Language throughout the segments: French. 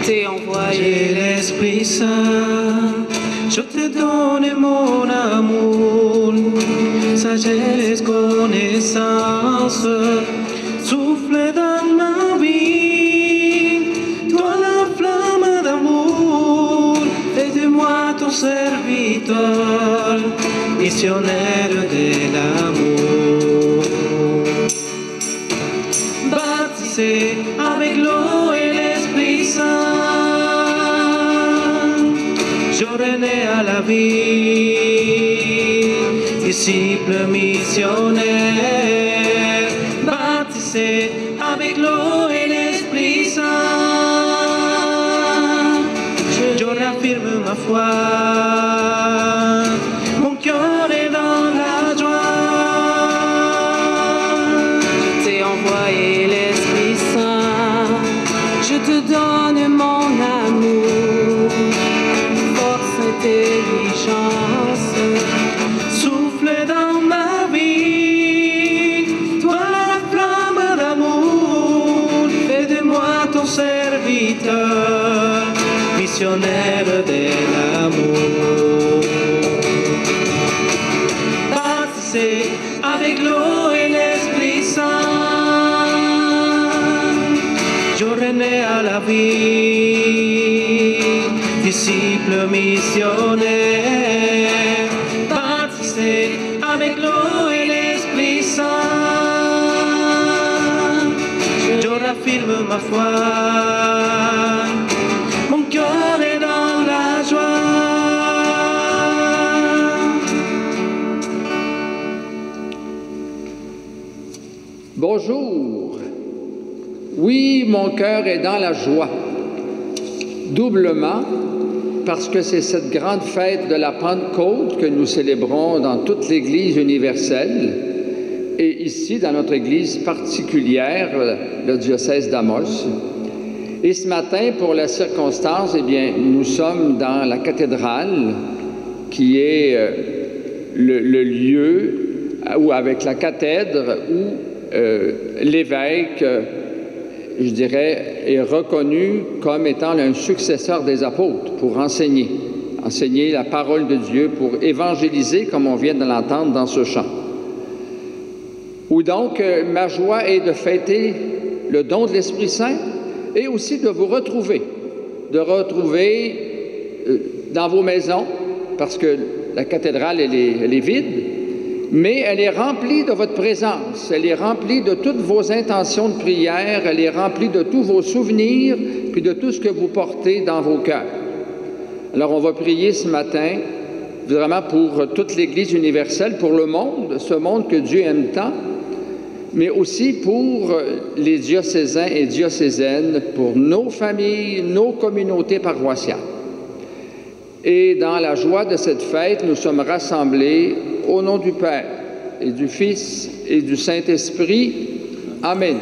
t'ai envoyé l'Esprit Saint. Je te donne mon amour, sagesse, connaissance, souffle dans ma vie, toi la flamme d'amour, aide-moi ton serviteur, missionnaire de l'amour. Baptisé avec l'eau et l'Esprit Saint, je renais à la vie, disciple missionnaire, baptisé avec l'eau et l'Esprit Saint. Je réaffirme ma foi, mon cœur est dans la joie. Je t'ai envoyé l'Esprit Saint, je te donne mon amour, force, intelligence, souffle dans ma vie, toi la flamme d'amour, aide-moi ton serviteur, missionnaire de l'amour. Baptisé avec l'eau et l'Esprit Saint, je renais à la vie, disciple missionnaire, baptisé avec l'eau et l'Esprit Saint. Je raffirme ma foi, mon cœur est dans la joie. Bonjour. Oui, mon cœur est dans la joie. Doublement, parce que c'est cette grande fête de la Pentecôte que nous célébrons dans toute l'Église universelle et ici dans notre Église particulière, le diocèse d'Amos. Et ce matin, pour la circonstance, eh bien, nous sommes dans la cathédrale qui est le lieu où, avec la cathèdre, où l'évêque, je dirais, est reconnu comme étant un successeur des apôtres pour enseigner la parole de Dieu, pour évangéliser, comme on vient de l'entendre dans ce chant. Où donc, ma joie est de fêter le don de l'Esprit Saint et aussi de vous retrouver, dans vos maisons, parce que la cathédrale, elle est vide, mais elle est remplie de votre présence, elle est remplie de toutes vos intentions de prière, elle est remplie de tous vos souvenirs, puis de tout ce que vous portez dans vos cœurs. Alors, on va prier ce matin, vraiment pour toute l'Église universelle, pour le monde, ce monde que Dieu aime tant, mais aussi pour les diocésains et diocésaines, pour nos familles, nos communautés paroissiales. Et dans la joie de cette fête, nous sommes rassemblés au nom du Père et du Fils et du Saint-Esprit. Amen.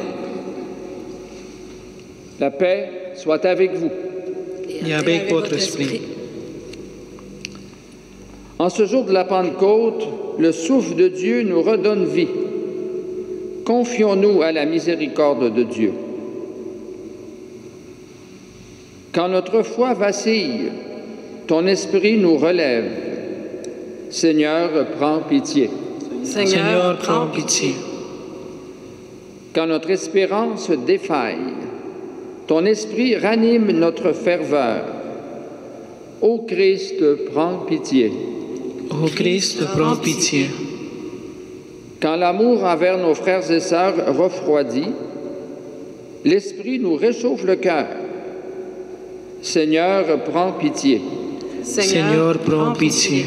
La paix soit avec vous. Et avec votre esprit. En ce jour de la Pentecôte, le souffle de Dieu nous redonne vie. Confions-nous à la miséricorde de Dieu. Quand notre foi vacille, ton esprit nous relève. Seigneur, prends pitié. Seigneur, prends pitié. Quand notre espérance défaille, ton esprit ranime notre ferveur. Ô Christ, prends pitié. Ô Christ, prends pitié. Quand l'amour envers nos frères et sœurs refroidit, l'Esprit nous réchauffe le cœur. Seigneur, prends pitié. Seigneur, prends pitié.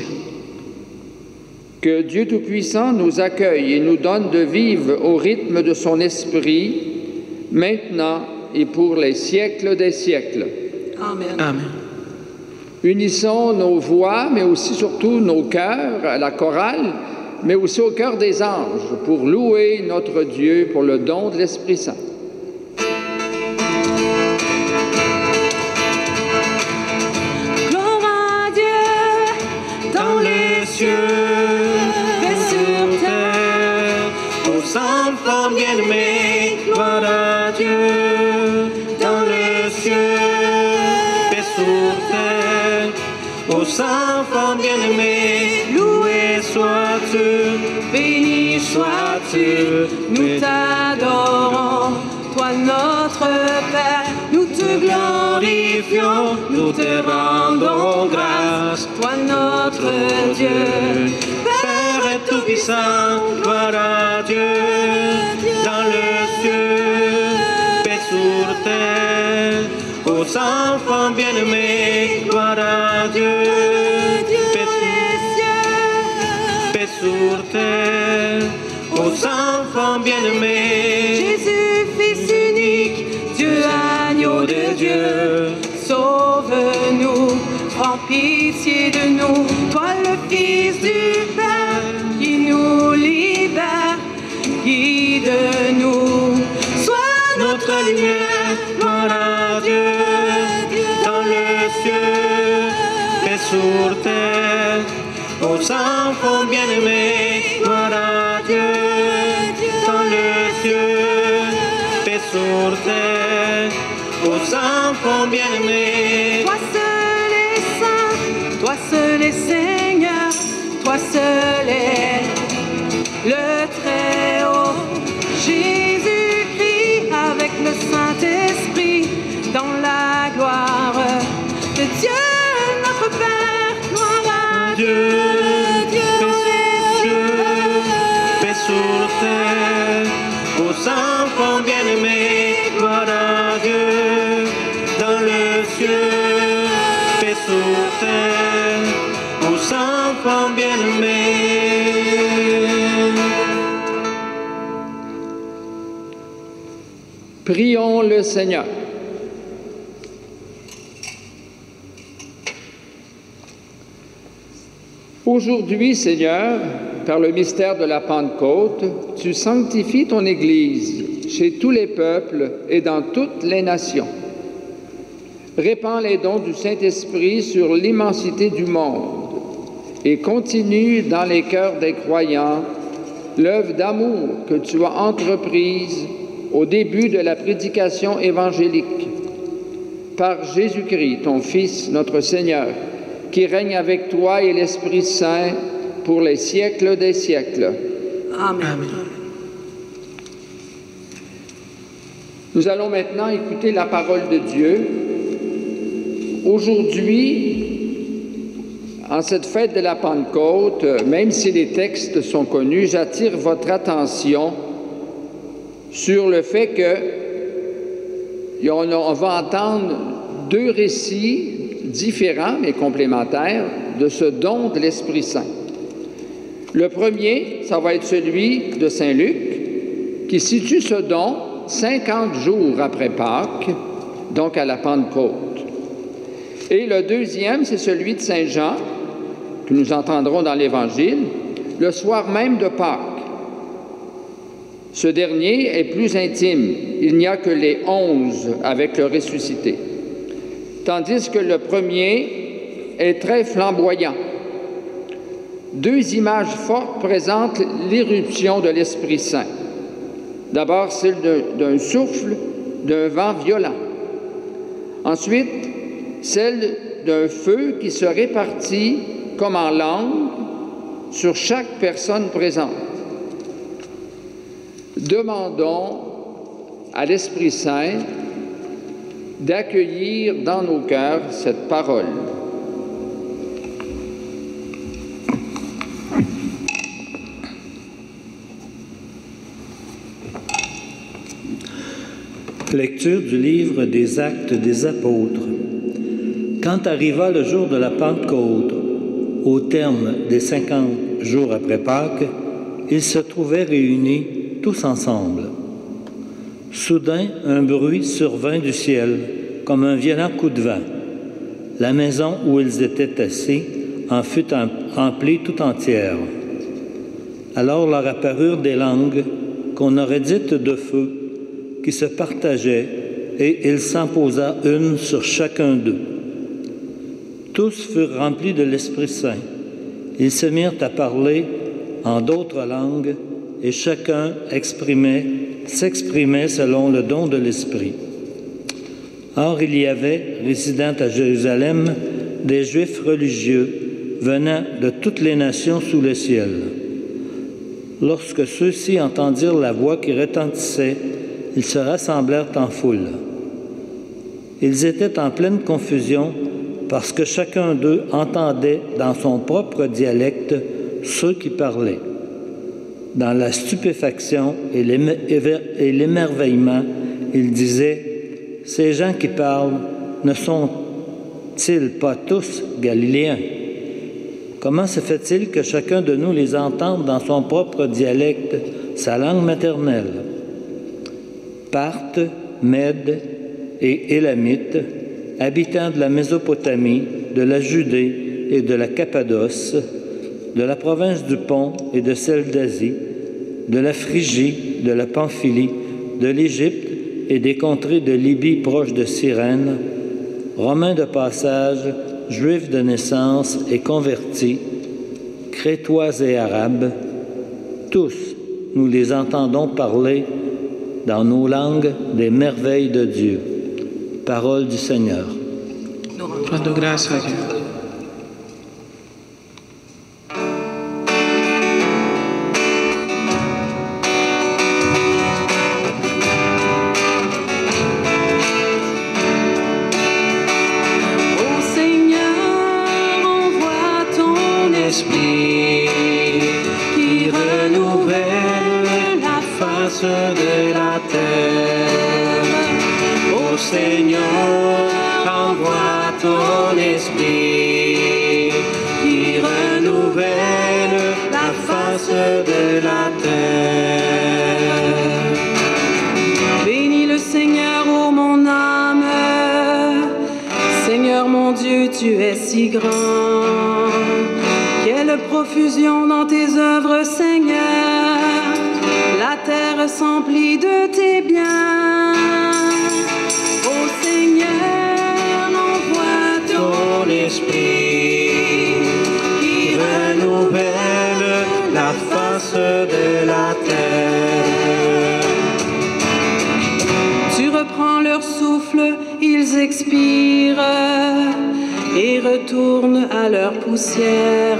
Que Dieu Tout-Puissant nous accueille et nous donne de vivre au rythme de son Esprit, maintenant et pour les siècles des siècles. Amen. Amen. Unissons nos voix, mais aussi surtout nos cœurs à la chorale, mais aussi au cœur des anges, pour louer notre Dieu pour le don de l'Esprit Saint. Gloire à Dieu dans les cieux et sur terre, Aux enfants bien-aimés, gloire à Dieu dans les cieux aux enfants bien-aimés. Loué sois-tu, béni sois-tu, nous t'adorons, toi notre Père, nous te glorifions, nous te rendons grâce. toi notre Dieu. Père est tout-puissant, gloire à Dieu, dans le ciel, paix sur terre, aux enfants bien-aimés, gloire à Dieu, paix sur terre, aux enfants bien-aimés. Jésus, Fils unique, Dieu agneau de Dieu, sauve-nous, prends pitié de nous, toi le Fils du Père, qui nous libère, guide-nous, sois Notre lumière, gloire à Dieu, dans le ciel, paix sur terre, aux enfants bien-aimés, gloire à Dieu, dans le ciel, paix sur terre, aux enfants bien-aimés. Toi seul est saint, toi seul est Seigneur, toi seul est le Très-Haut. Jésus-Christ avec le Saint-Esprit dans la gloire de Dieu notre Père. Gloire à Dieu, Dieu dans les cieux, paix sur terre, aux enfants bien-aimés, gloire à Dieu, dans le ciel, paix sur terre, aux enfants bien-aimés. Prions le Seigneur. Aujourd'hui, Seigneur, par le mystère de la Pentecôte, tu sanctifies ton Église chez tous les peuples et dans toutes les nations. Répands les dons du Saint-Esprit sur l'immensité du monde et continue dans les cœurs des croyants l'œuvre d'amour que tu as entreprise au début de la prédication évangélique. Par Jésus-Christ, ton Fils, notre Seigneur, qui règne avec toi et l'Esprit Saint pour les siècles des siècles. Amen. Nous allons maintenant écouter la parole de Dieu. Aujourd'hui, en cette fête de la Pentecôte, même si les textes sont connus, j'attire votre attention sur le fait qu'on va entendre deux récits différents mais complémentaires de ce don de l'Esprit Saint. Le premier, ça va être celui de Saint Luc, qui situe ce don 50 jours après Pâques, donc à la Pentecôte. Et le deuxième, c'est celui de Saint Jean, que nous entendrons dans l'Évangile, le soir même de Pâques. Ce dernier est plus intime. Il n'y a que les 11 avec le ressuscité. Tandis que le premier est très flamboyant. Deux images fortes présentent l'irruption de l'Esprit Saint. D'abord, celle d'un souffle, d'un vent violent. Ensuite, celle d'un feu qui se répartit comme en langue sur chaque personne présente. Demandons à l'Esprit Saint d'accueillir dans nos cœurs cette parole. Lecture du livre des Actes des Apôtres. Quand arriva le jour de la Pentecôte, au terme des 50 jours après Pâques, ils se trouvaient réunis tous ensemble. Soudain, un bruit survint du ciel, comme un violent coup de vent. La maison où ils étaient assis en fut remplie tout entière. Alors leur apparurent des langues qu'on aurait dites de feu, qui se partageaient, et il s'en posa une sur chacun d'eux. Tous furent remplis de l'Esprit Saint. Ils se mirent à parler en d'autres langues, et chacun s'exprimait selon le don de l'Esprit. Or, il y avait, résidant à Jérusalem, des Juifs religieux venant de toutes les nations sous le ciel. Lorsque ceux-ci entendirent la voix qui retentissait, ils se rassemblèrent en foule. Ils étaient en pleine confusion parce que chacun d'eux entendait dans son propre dialecte ceux qui parlaient. Dans la stupéfaction et l'émerveillement, ils disaient « Ces gens qui parlent ne sont-ils pas tous Galiléens? Comment se fait-il que chacun de nous les entende dans son propre dialecte, sa langue maternelle? » Parthes, Mèdes et Élamites, habitants de la Mésopotamie, de la Judée et de la Cappadoce, de la province du Pont et de celle d'Asie, de la Phrygie, de la Pamphylie, de l'Égypte et des contrées de Libye proches de Cyrène, Romains de passage, Juifs de naissance et convertis, Crétois et Arabes, tous nous les entendons parler dans nos langues des merveilles de Dieu. Parole du Seigneur. Rendo grâce à Dieu. De la terre, ô Seigneur, envoie ton esprit qui renouvelle la face de la terre. Bénis le Seigneur, ô mon âme, Seigneur mon Dieu, tu es si grand. Quelle profusion dans tes œuvres, Seigneur. La terre s'emplit de tes biens. Ô Seigneur, envoie ton esprit qui renouvelle la face de la terre. Tu reprends leur souffle, ils expirent et retournent à leur poussière.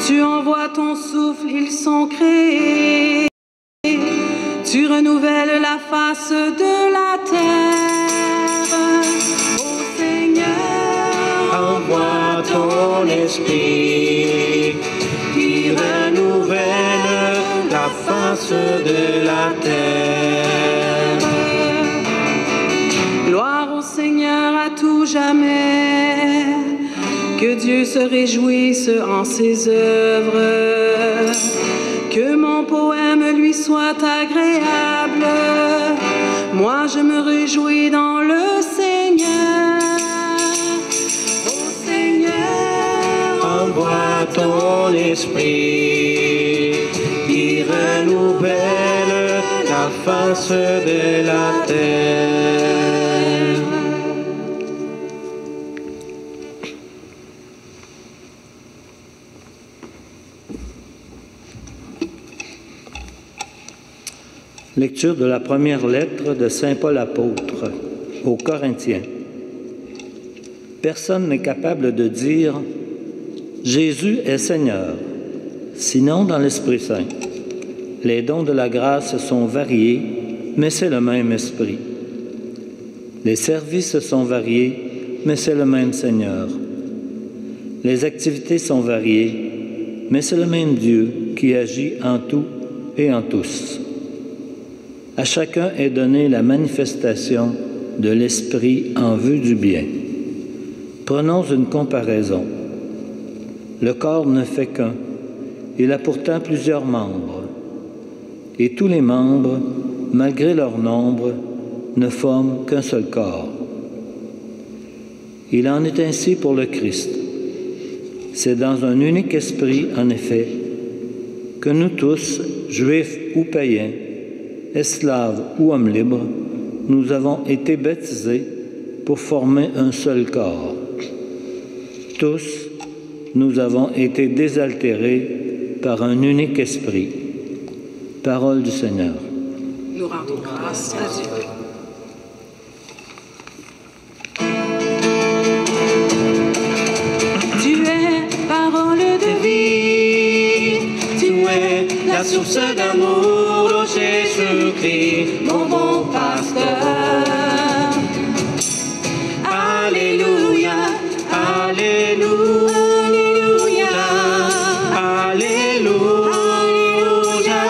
Tu envoies ton souffle, ils sont créés. Tu renouvelles la face de la terre. Ô Seigneur, envoie ton esprit qui renouvelle la face de la terre. Gloire au Seigneur à tout jamais. Que Dieu se réjouisse en ses œuvres. Que mon poème lui soit agréable. Moi je me réjouis dans le Seigneur. Ô Seigneur, envoie ton esprit qui renouvelle la face de la terre. Lecture de la première lettre de saint Paul apôtre aux Corinthiens. Personne n'est capable de dire « Jésus est Seigneur », sinon dans l'Esprit Saint. Les dons de la grâce sont variés, mais c'est le même Esprit. Les services sont variés, mais c'est le même Seigneur. Les activités sont variées, mais c'est le même Dieu qui agit en tout et en tous. À chacun est donnée la manifestation de l'Esprit en vue du bien. Prenons une comparaison. Le corps ne fait qu'un. Il a pourtant plusieurs membres. Et tous les membres, malgré leur nombre, ne forment qu'un seul corps. Il en est ainsi pour le Christ. C'est dans un unique esprit, en effet, que nous tous, juifs ou païens, esclaves ou hommes libres, nous avons été baptisés pour former un seul corps. Tous, nous avons été désaltérés par un unique esprit. Parole du Seigneur. nous rendons grâce à Dieu. la source d'amour, ô Jésus-Christ, mon bon pasteur. Alléluia, Alléluia, Alléluia,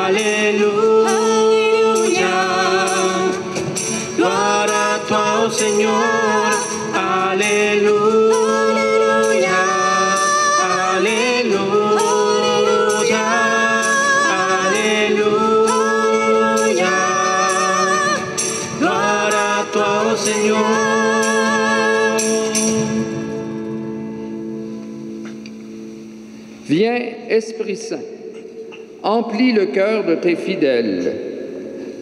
Alléluia. Gloire à toi, ô Seigneur, Alléluia, Alléluia, Alléluia. Gloire à toi, ô Seigneur. Viens, Esprit Saint, emplis le cœur de tes fidèles,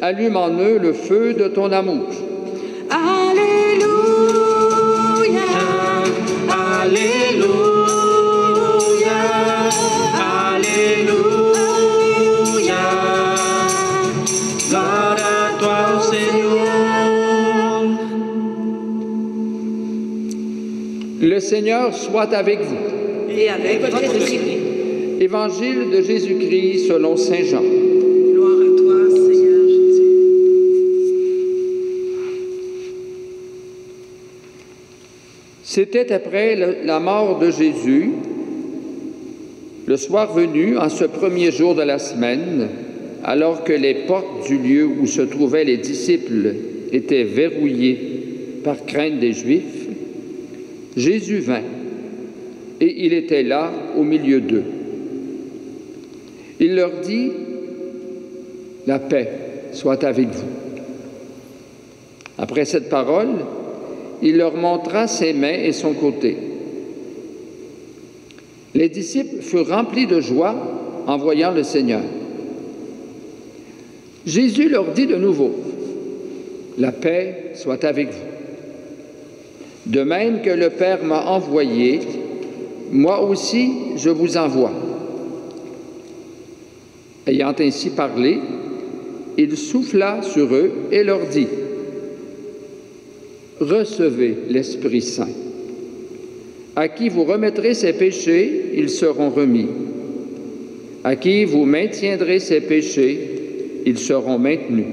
allume en eux le feu de ton amour. Alléluia, Alléluia, Alléluia. Gloire à toi, ô Seigneur. Le Seigneur soit avec vous. et avec votre esprit. Évangile de Jésus-Christ selon saint Jean. Gloire à toi, Seigneur Jésus. C'était après la mort de Jésus, le soir venu, en ce premier jour de la semaine, alors que les portes du lieu où se trouvaient les disciples étaient verrouillées par crainte des Juifs, Jésus vint, et il était là au milieu d'eux. Il leur dit, « La paix soit avec vous. » Après cette parole, il leur montra ses mains et son côté. Les disciples furent remplis de joie en voyant le Seigneur. Jésus leur dit de nouveau, « La paix soit avec vous. De même que le Père m'a envoyé, moi aussi je vous envoie. » Ayant ainsi parlé, il souffla sur eux et leur dit, « Recevez l'Esprit Saint. À qui vous remettrez ses péchés, ils seront remis. À qui vous maintiendrez ses péchés, ils seront maintenus. »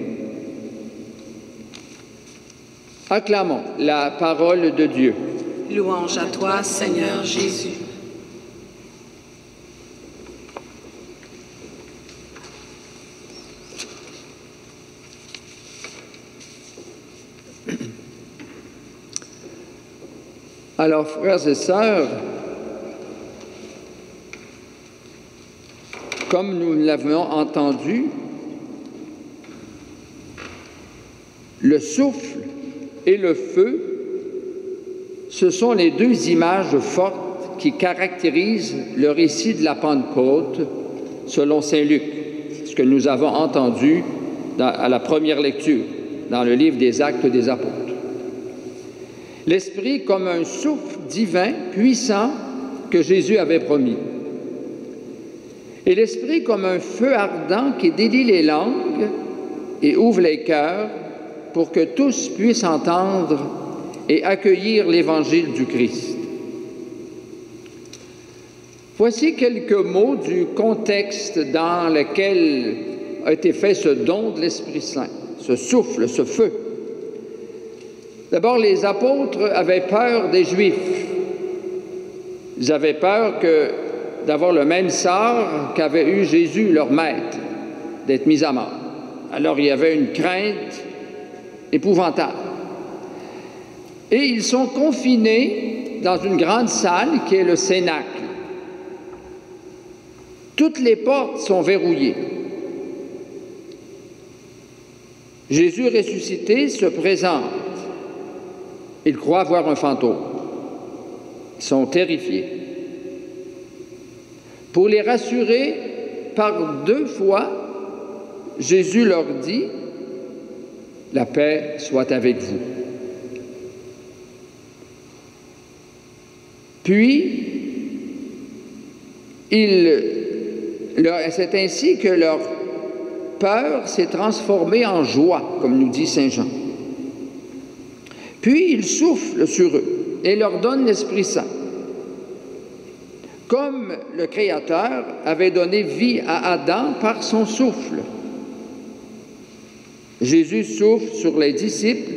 Acclamons la parole de Dieu. Louange à toi, Seigneur Jésus. Alors, frères et sœurs, comme nous l'avons entendu, le souffle et le feu, ce sont les deux images fortes qui caractérisent le récit de la Pentecôte selon saint Luc, ce que nous avons entendu à la première lecture dans le livre des Actes des Apôtres. L'Esprit comme un souffle divin puissant que Jésus avait promis. Et l'Esprit comme un feu ardent qui délie les langues et ouvre les cœurs pour que tous puissent entendre et accueillir l'Évangile du Christ. Voici quelques mots du contexte dans lequel a été fait ce don de l'Esprit Saint, ce souffle, ce feu. D'abord, les apôtres avaient peur des Juifs. Ils avaient peur d'avoir le même sort qu'avait eu Jésus, leur maître, d'être mis à mort. Alors, il y avait une crainte épouvantable. Et ils sont confinés dans une grande salle qui est le Cénacle. Toutes les portes sont verrouillées. Jésus ressuscité se présente. Ils croient voir un fantôme. Ils sont terrifiés. Pour les rassurer, par 2 fois, Jésus leur dit, « La paix soit avec vous. » Puis, c'est ainsi que leur peur s'est transformée en joie, comme nous dit saint Jean. Puis il souffle sur eux et leur donne l'Esprit Saint. comme le Créateur avait donné vie à Adam par son souffle. Jésus souffle sur les disciples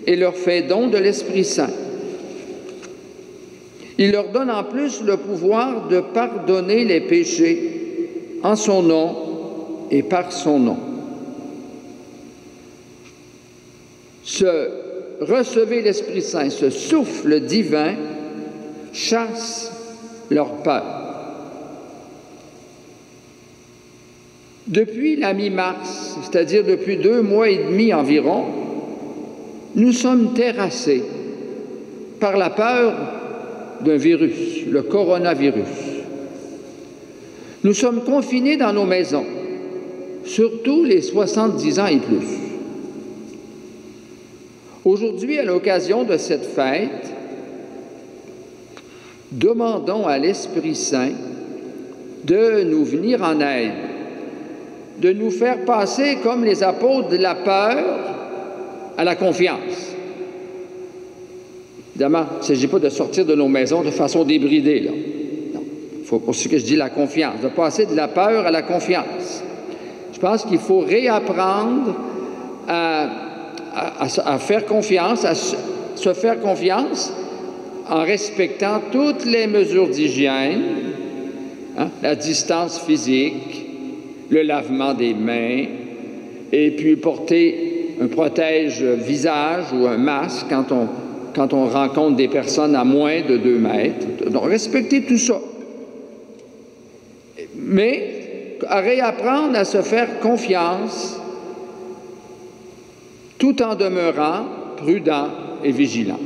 et leur fait don de l'Esprit Saint. Il leur donne en plus le pouvoir de pardonner les péchés en son nom et par son nom. Recevez l'Esprit Saint, ce souffle divin, chasse leur peur. Depuis la mi-mars, c'est-à-dire depuis 2 mois et demi environ, nous sommes terrassés par la peur d'un virus, le coronavirus. Nous sommes confinés dans nos maisons, surtout les 70 ans et plus. Aujourd'hui, à l'occasion de cette fête, demandons à l'Esprit Saint de nous venir en aide, de nous faire passer comme les apôtres de la peur à la confiance. Évidemment, il ne s'agit pas de sortir de nos maisons de façon débridée, là. Non. Il faut, pour ce que je dis, la confiance, de passer de la peur à la confiance. Je pense qu'il faut réapprendre à faire confiance, à se faire confiance en respectant toutes les mesures d'hygiène, hein, la distance physique, le lavement des mains, et puis porter un protège-visage ou un masque quand on rencontre des personnes à moins de 2 mètres. Donc, respecter tout ça. Mais à réapprendre à se faire confiance tout en demeurant prudent et vigilant.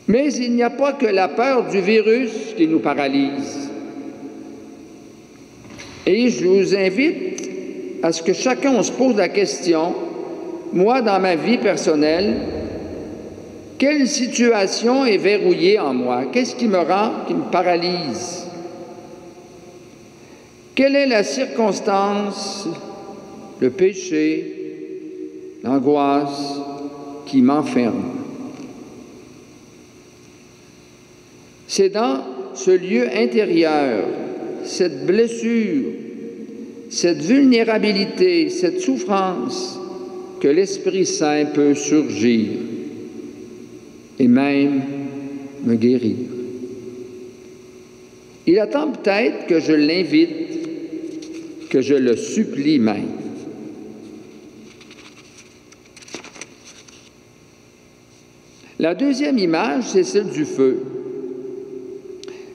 Mais il n'y a pas que la peur du virus qui nous paralyse. Et je vous invite à ce que chacun se pose la question, moi, dans ma vie personnelle, quelle situation est verrouillée en moi? Qu'est-ce qui me paralyse? Quelle est la circonstance, le péché, l'angoisse qui m'enferme? C'est dans ce lieu intérieur, cette blessure, cette vulnérabilité, cette souffrance, que l'Esprit Saint peut surgir et même me guérir. Il attend peut-être que je l'invite, que je le supplie même. La deuxième image, c'est celle du feu.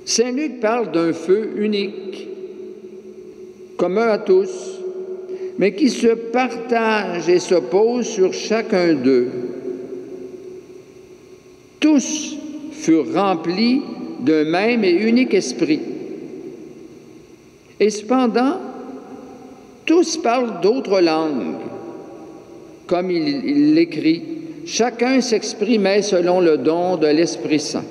Saint Luc parle d'un feu unique, commun à tous, mais qui se partage et se pose sur chacun d'eux. Tous furent remplis d'un même et unique esprit. Et cependant, tous parlent d'autres langues. Comme il l'écrit, chacun s'exprimait selon le don de l'Esprit Saint.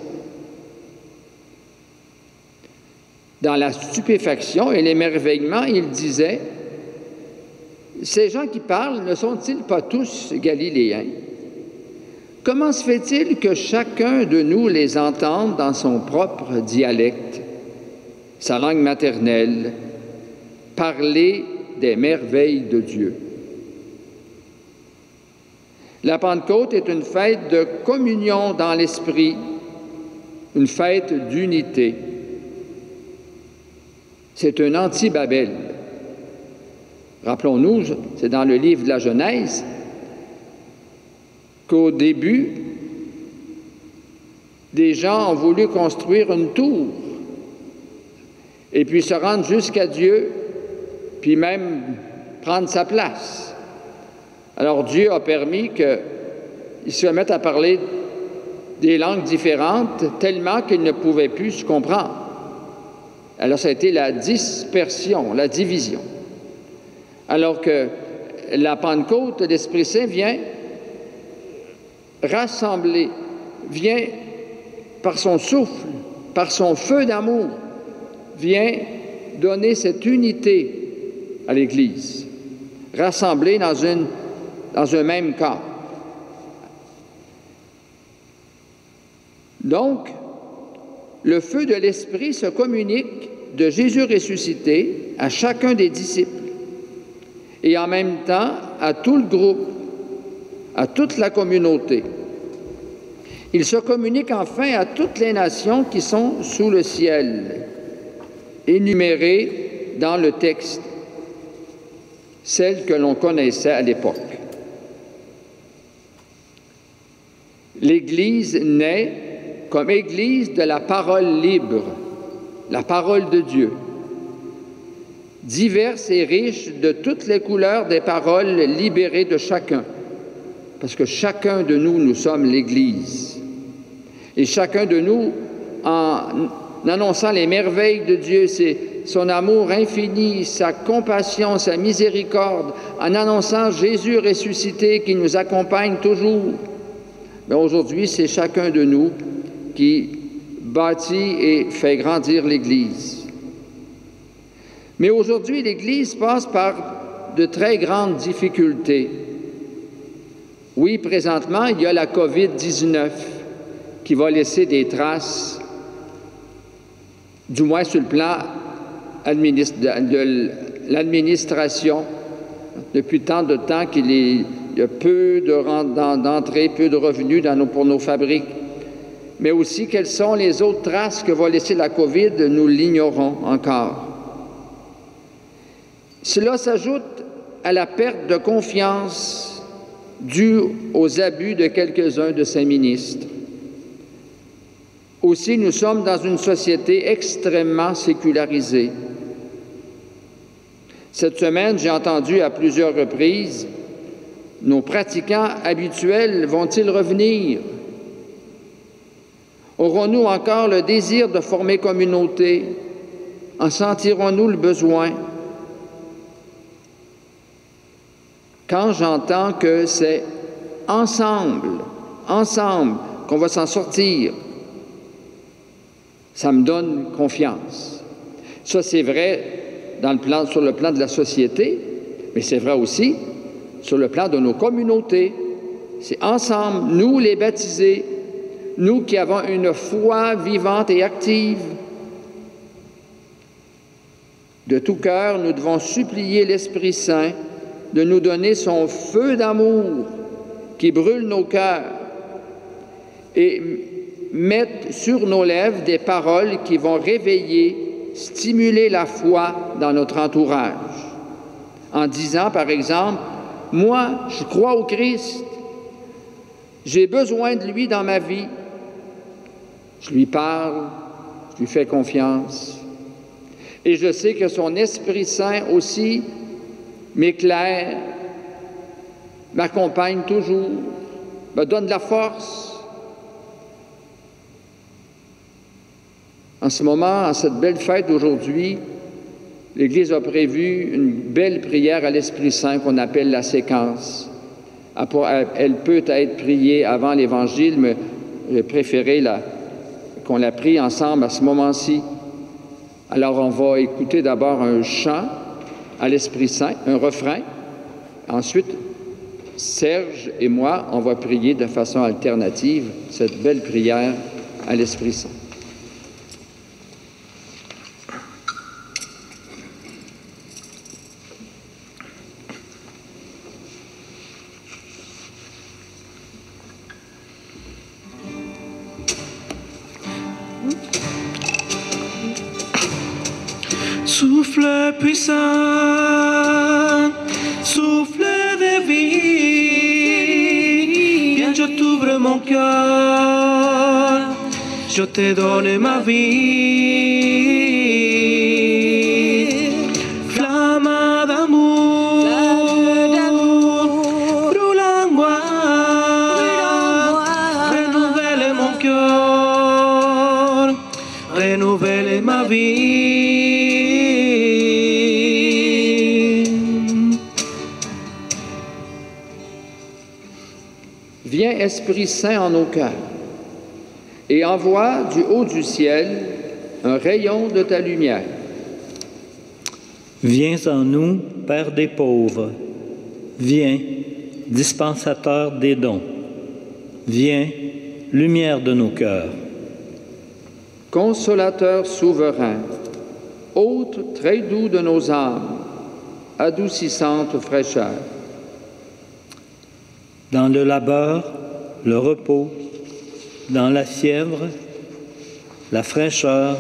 Dans la stupéfaction et l'émerveillement, il disait, « Ces gens qui parlent ne sont-ils pas tous galiléens? Comment se fait-il que chacun de nous les entende dans son propre dialecte, sa langue maternelle, parler des merveilles de Dieu? » La Pentecôte est une fête de communion dans l'esprit, une fête d'unité. C'est un anti-Babel. Rappelons-nous, c'est dans le livre de la Genèse, qu'au début, des gens ont voulu construire une tour et puis se rendre jusqu'à Dieu, puis même prendre sa place. Alors Dieu a permis qu'ils se mettent à parler des langues différentes tellement qu'ils ne pouvaient plus se comprendre. Alors ça a été la dispersion, la division. Alors que la Pentecôte, l'Esprit Saint vient rassembler, vient par son souffle, par son feu d'amour, vient donner cette unité à l'Église, rassemblée dans un même corps. Donc, le feu de l'Esprit se communique de Jésus ressuscité à chacun des disciples et en même temps à tout le groupe, à toute la communauté. Il se communique enfin à toutes les nations qui sont sous le ciel, énumérées dans le texte, celles que l'on connaissait à l'époque. L'Église naît comme Église de la parole libre, la parole de Dieu, diverse et riche de toutes les couleurs des paroles libérées de chacun, parce que chacun de nous, nous sommes l'Église. Et chacun de nous, en annonçant les merveilles de Dieu, son amour infini, sa compassion, sa miséricorde, en annonçant Jésus ressuscité qui nous accompagne toujours, mais aujourd'hui, c'est chacun de nous qui bâtit et fait grandir l'Église. Mais aujourd'hui, l'Église passe par de très grandes difficultés. Oui, présentement, il y a la COVID-19 qui va laisser des traces, du moins sur le plan de l'administration, depuis tant de temps qu'il y a peu d'entrées, peu de revenus pour nos fabriques. Mais aussi, quelles sont les autres traces que va laisser la COVID, nous l'ignorons encore. Cela s'ajoute à la perte de confiance due aux abus de quelques-uns de ses ministres. Aussi, nous sommes dans une société extrêmement sécularisée. Cette semaine, j'ai entendu à plusieurs reprises, nos pratiquants habituels vont-ils revenir? Aurons-nous encore le désir de former communauté? En sentirons-nous le besoin? Quand j'entends que c'est ensemble qu'on va s'en sortir, ça me donne confiance. Ça, c'est vrai sur le plan de la société, mais c'est vrai aussi sur le plan de nos communautés. C'est ensemble, nous les baptisés, nous qui avons une foi vivante et active. De tout cœur, nous devons supplier l'Esprit Saint de nous donner son feu d'amour qui brûle nos cœurs et mettre sur nos lèvres des paroles qui vont réveiller, stimuler la foi dans notre entourage. En disant, par exemple, « Moi, je crois au Christ. J'ai besoin de lui dans ma vie. » Je lui parle, je lui fais confiance. Et je sais que son Esprit Saint aussi m'éclaire, m'accompagne toujours, me donne de la force. En ce moment, en cette belle fête d'aujourd'hui, l'Église a prévu une belle prière à l'Esprit Saint qu'on appelle la séquence. Elle peut être priée avant l'Évangile, mais j'ai préféré qu'on la prie ensemble à ce moment-ci. Alors, on va écouter d'abord un chant à l'Esprit Saint, un refrain. Ensuite, Serge et moi, on va prier de façon alternative cette belle prière à l'Esprit Saint. Souffle puissant, souffle de vie, viens, je t'ouvre mon cœur, je te donne ma vie. Flamme d'amour, brûle en moi, renouvelle mon cœur, renouvelle ma vie. Viens, Esprit Saint, en nos cœurs, et envoie du haut du ciel un rayon de ta lumière. Viens en nous, Père des pauvres. Viens, dispensateur des dons. Viens, lumière de nos cœurs. Consolateur souverain, hôte très doux de nos âmes, adoucissante fraîcheur. Dans le labeur, le repos, dans la fièvre, la fraîcheur,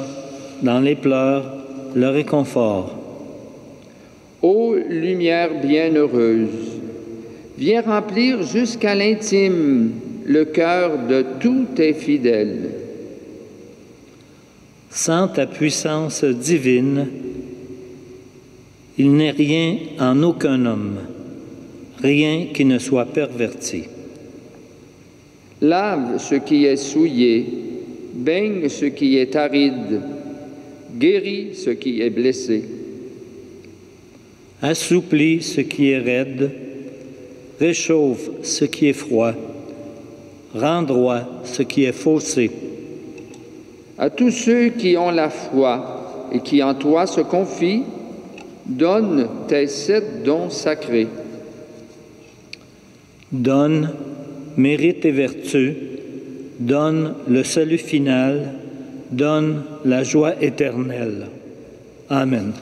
dans les pleurs, le réconfort. Ô lumière bienheureuse, viens remplir jusqu'à l'intime le cœur de tous tes fidèles. Sans ta puissance divine, il n'est rien en aucun homme, rien qui ne soit perverti. Lave ce qui est souillé, baigne ce qui est aride, guéris ce qui est blessé. Assouplis ce qui est raide, réchauffe ce qui est froid, rends droit ce qui est faussé. À tous ceux qui ont la foi et qui en toi se confient, donne tes 7 dons sacrés. Donne mérite et vertu, donne le salut final, donne la joie éternelle. Amen.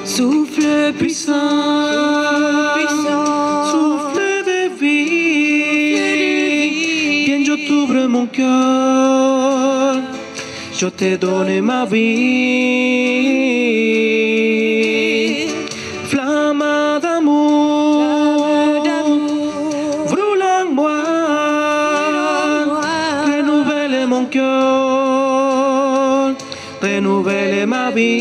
Souffle puissant, souffle de vie, viens, je t'ouvre mon cœur, je te donne ma vie. Flamme d'amour, brûle en moi, renouvelle mon cœur, renouvelle ma vie.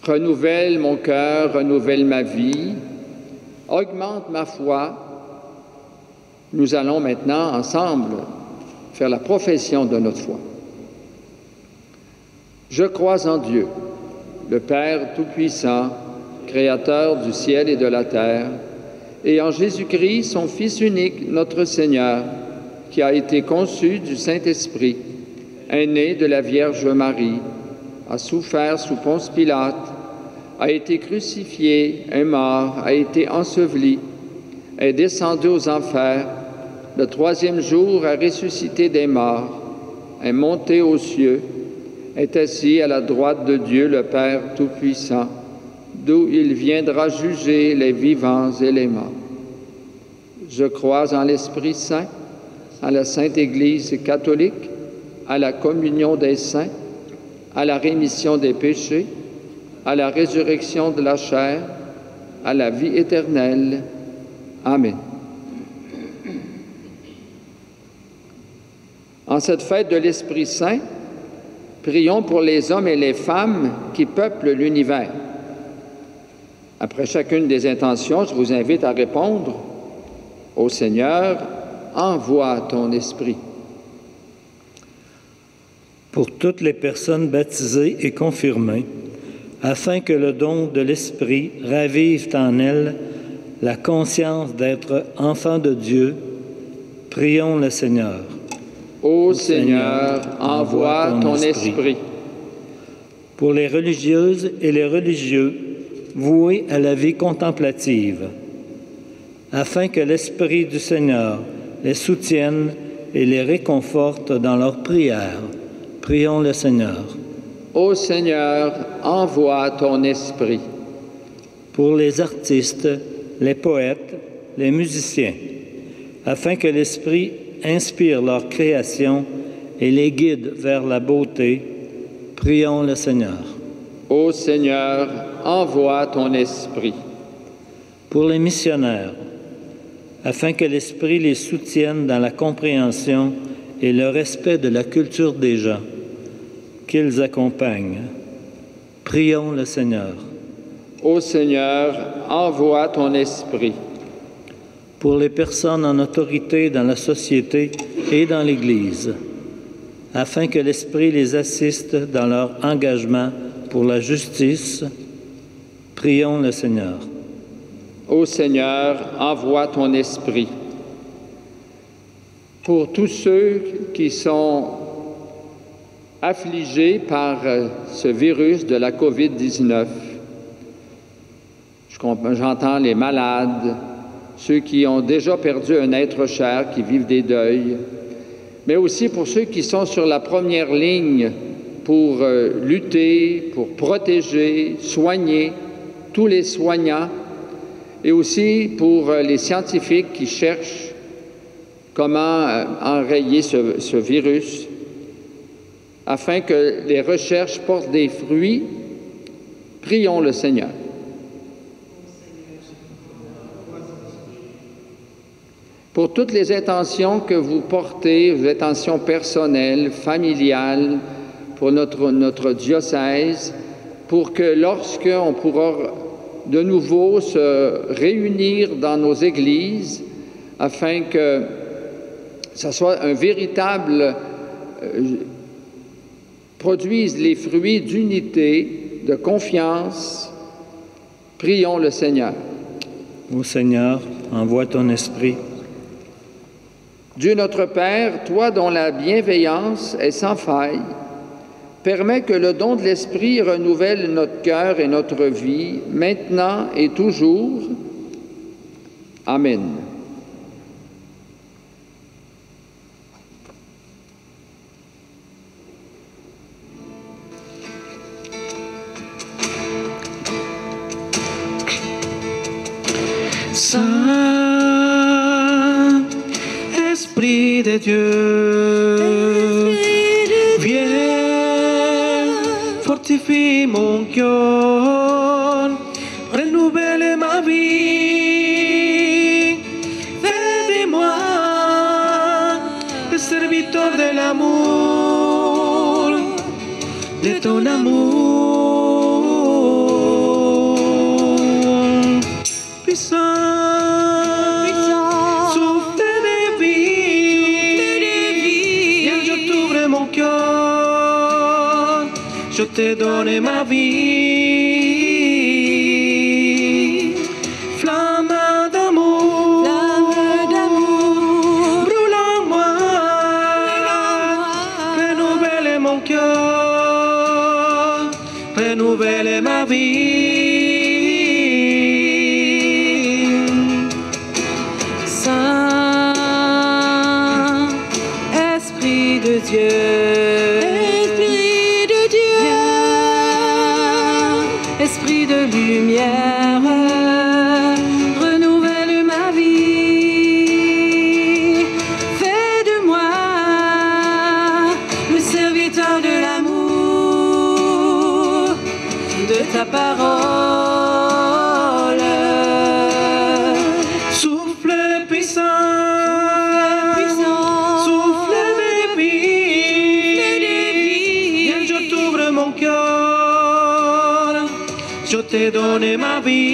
Renouvelle mon cœur, renouvelle ma vie, augmente ma foi. Nous allons maintenant ensemble faire la profession de notre foi. Je crois en Dieu, le Père Tout-Puissant, Créateur du ciel et de la terre, et en Jésus-Christ, son Fils unique, notre Seigneur, qui a été conçu du Saint-Esprit, est né de la Vierge Marie, a souffert sous Ponce Pilate, a été crucifié, est mort, a été enseveli, est descendu aux enfers, le 3e jour a ressuscité des morts, est monté aux cieux, est assis à la droite de Dieu le Père Tout-Puissant, d'où il viendra juger les vivants et les morts. Je crois en l'Esprit Saint, à la Sainte Église catholique, à la communion des saints, à la rémission des péchés, à la résurrection de la chair, à la vie éternelle. Amen. En cette fête de l'Esprit Saint, prions pour les hommes et les femmes qui peuplent l'univers. Après chacune des intentions, je vous invite à répondre au Seigneur, envoie ton esprit. Pour toutes les personnes baptisées et confirmées, afin que le don de l'Esprit ravive en elles la conscience d'être enfants de Dieu, prions le Seigneur. Ô Seigneur, envoie ton esprit. Pour les religieuses et les religieux voués à la vie contemplative, afin que l'Esprit du Seigneur les soutienne et les réconforte dans leurs prières, prions le Seigneur. Ô Seigneur, envoie ton esprit. Pour les artistes, les poètes, les musiciens, afin que l'Esprit inspire leur création et les guide vers la beauté, prions le Seigneur. Ô Seigneur, envoie ton esprit. Pour les missionnaires, afin que l'Esprit les soutienne dans la compréhension et le respect de la culture des gens, qu'ils accompagnent. Prions le Seigneur. Ô Seigneur, envoie ton esprit. Pour les personnes en autorité dans la société et dans l'Église, afin que l'Esprit les assiste dans leur engagement pour la justice, prions le Seigneur. Ô Seigneur, envoie ton esprit. Pour tous ceux qui sont affligés par ce virus de la COVID-19. J'entends les malades, ceux qui ont déjà perdu un être cher, qui vivent des deuils, mais aussi pour ceux qui sont sur la première ligne pour lutter, pour protéger, soigner, tous les soignants, et aussi pour les scientifiques qui cherchent comment enrayer ce virus, afin que les recherches portent des fruits. Prions le Seigneur. Pour toutes les intentions que vous portez, vos intentions personnelles, familiales, pour notre diocèse, pour que lorsqu'on pourra de nouveau se réunir dans nos églises, afin que ce soit un véritable produise les fruits d'unité, de confiance. Prions le Seigneur. Ô Seigneur, envoie ton esprit. Dieu notre Père, toi dont la bienveillance est sans faille, permets que le don de l'Esprit renouvelle notre cœur et notre vie, maintenant et toujours. Amen. Saint-Esprit de Dieu, viens, fortifie mon cœur, renouvelle ma vie, fais de moi le serviteur de l'amour, de ton amour. Puissant, je te donne ma vie, flamme d'amour, brûle en moi, renouvelle mon cœur, renouvelle ma vie. Saint-Esprit de Dieu, Esprit de lumière, renouvelle ma vie. Fais de moi le serviteur de l'amour, de ta parole. Souffle puissant, souffle de vie, viens, je t'ouvre mon cœur. Je te donne ma vie,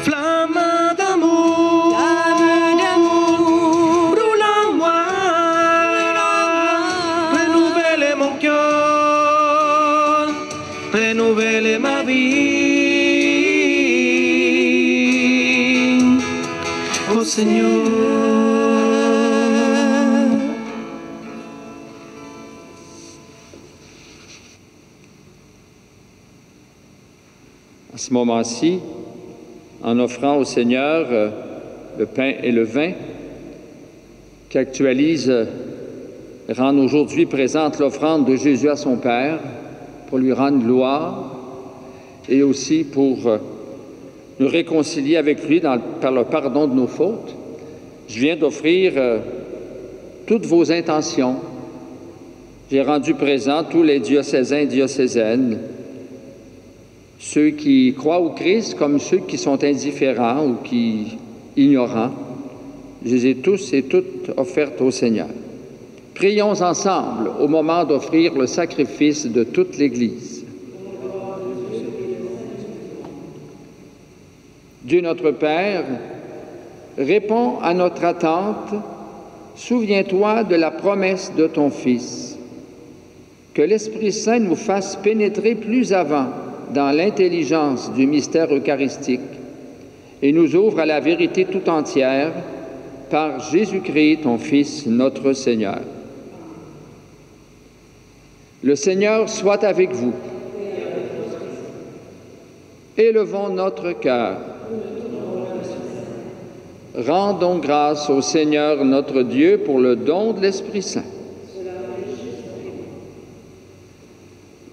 flamme d'amour, brûle en moi, renouvelle mon cœur, renouvelle ma vie, oh Seigneur. À ce moment-ci, en offrant au Seigneur le pain et le vin, qui rend aujourd'hui présente l'offrande de Jésus à son Père, pour lui rendre gloire, et aussi pour nous réconcilier avec lui par le pardon de nos fautes, je viens d'offrir toutes vos intentions. J'ai rendu présent tous les diocésains et diocésaines, ceux qui croient au Christ comme ceux qui sont indifférents ou qui ignorants. Je les ai tous et toutes offertes au Seigneur. Prions ensemble au moment d'offrir le sacrifice de toute l'Église. Dieu notre Père, réponds à notre attente. Souviens-toi de la promesse de ton Fils. Que l'Esprit Saint nous fasse pénétrer plus avant dans l'intelligence du mystère eucharistique et nous ouvre à la vérité tout entière par Jésus-Christ, ton Fils, notre Seigneur. Le Seigneur soit avec vous. Élevons notre cœur. Rendons grâce au Seigneur notre Dieu pour le don de l'Esprit Saint.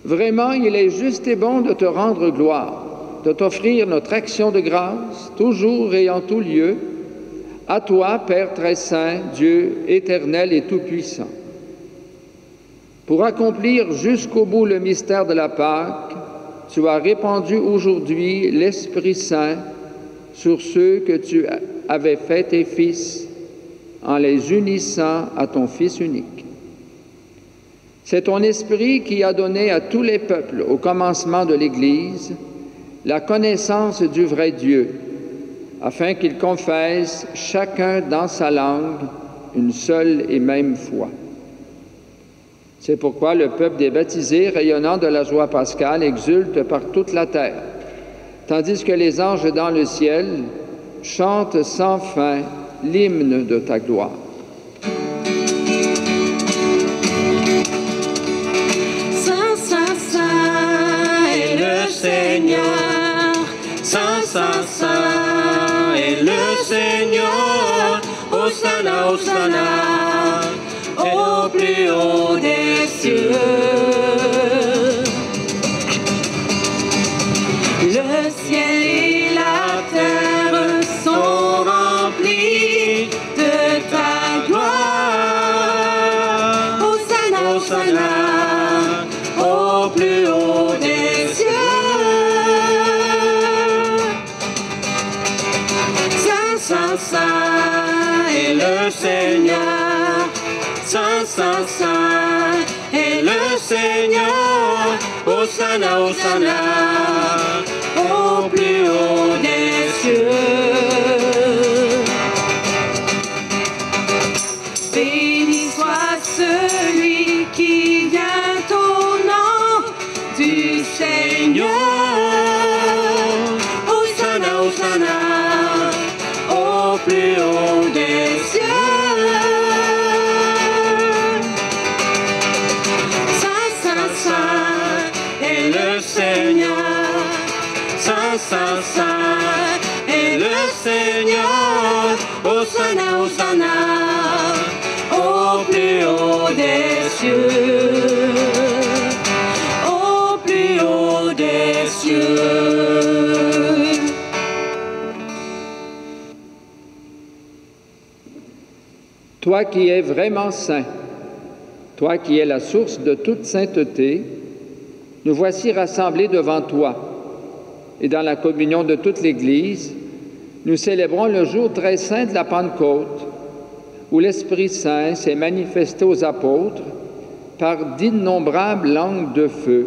Vraiment, il est juste et bon de te rendre gloire, de t'offrir notre action de grâce, toujours et en tout lieu, à toi, Père très saint, Dieu éternel et tout-puissant. Pour accomplir jusqu'au bout le mystère de la Pâque, tu as répandu aujourd'hui l'Esprit Saint sur ceux que tu avais faits tes fils, en les unissant à ton Fils unique. C'est ton Esprit qui a donné à tous les peuples, au commencement de l'Église, la connaissance du vrai Dieu, afin qu'ils confessent chacun dans sa langue une seule et même foi. C'est pourquoi le peuple des baptisés, rayonnant de la joie pascale, exulte par toute la terre, tandis que les anges dans le ciel chantent sans fin l'hymne de ta gloire. Saint, Saint, Saint est le Seigneur. Saint, Saint, Saint est le Seigneur. Hosanna, Hosanna, au plus haut des cieux. Le ciel et la terre sont remplis de ta gloire. Hosanna, Hosanna, au plus haut des cieux. Saint, Saint, Saint est le Seigneur. Saint, Saint, Saint est le Seigneur. Hosanna, Hosanna, au plus haut des cieux. Béni soit celui qui vient au nom du Seigneur. Hosanna, Hosanna, au plus haut des cieux. Saint, Saint est le Seigneur. Hosanna, Hosanna, au plus haut des cieux. Au plus haut des cieux. Toi qui es vraiment saint, toi qui es la source de toute sainteté, nous voici rassemblés devant toi. Et dans la communion de toute l'Église, nous célébrons le jour très saint de la Pentecôte, où l'Esprit Saint s'est manifesté aux apôtres par d'innombrables langues de feu.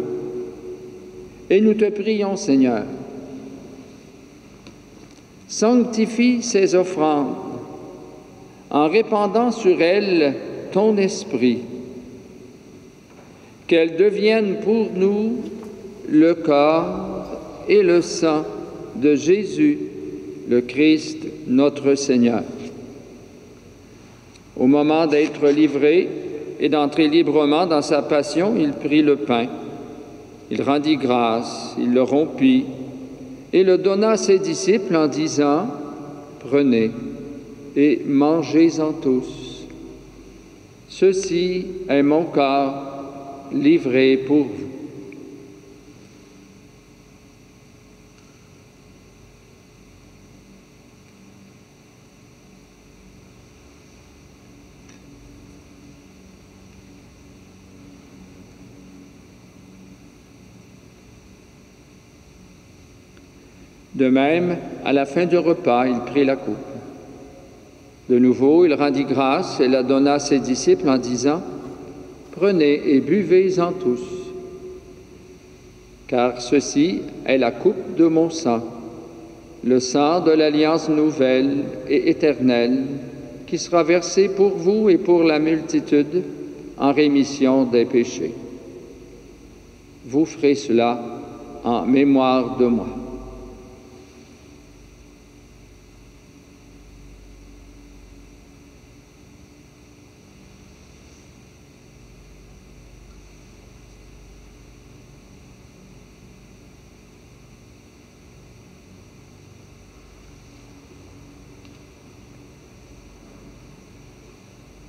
Et nous te prions, Seigneur, sanctifie ces offrandes en répandant sur elles ton Esprit, qu'elles deviennent pour nous le corps et le sang de Jésus, le Christ, notre Seigneur. Au moment d'être livré et d'entrer librement dans sa passion, il prit le pain, il rendit grâce, il le rompit et le donna à ses disciples en disant « Prenez et mangez-en tous. Ceci est mon corps livré pour vous. » De même, à la fin du repas, il prit la coupe. De nouveau, il rendit grâce et la donna à ses disciples en disant « Prenez et buvez-en tous, car ceci est la coupe de mon sang, le sang de l'alliance nouvelle et éternelle, qui sera versé pour vous et pour la multitude en rémission des péchés. Vous ferez cela en mémoire de moi. »